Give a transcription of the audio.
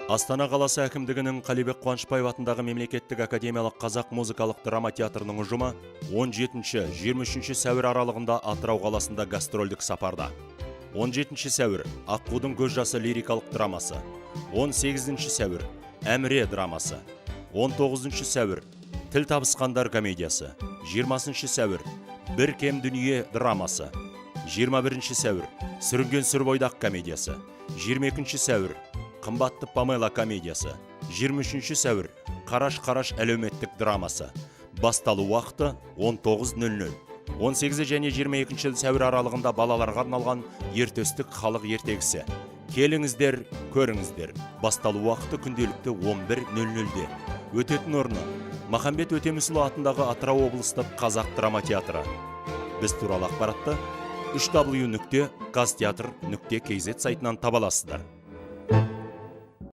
Астана қаласы әкімдігінің Қалибек Қуанышбаев атындағы мемлекеттік академиялық қазақ музыкалық драма театрының ұжымы 17-23 сәуір аралығында Атырау қаласында гастрольдік сапарда. 17 сәуір Аққудың көз жасы лирикалық драмасы, 18 сәуір Әміре драмасы, 19 сәуір Тіл табысқандар комедиясы, 20 сәуір Бір кем дүние драмасы, 21 сәуір Сүрінген сүрбойдақ комедиясы, 22 сәуір Қымбатты Памела комедиясы, 23 сәуір Қараш-қараш әлеуметтік драмасы. Басталу уақыты 19:00. 18 және 22 сәуір аралығында балаларға арналған ертөстік халық ертегісі. Келіңіздер, көріңіздер. Басталу уақыты күнделікті 11:00-де. Өтетін орны Махамбет Өтемісұлы атындағы Атырау облыстық қазақ драма театры. Біз туралы ақпаратты www.қазтеатр.kz сайтынан таба аласыздар.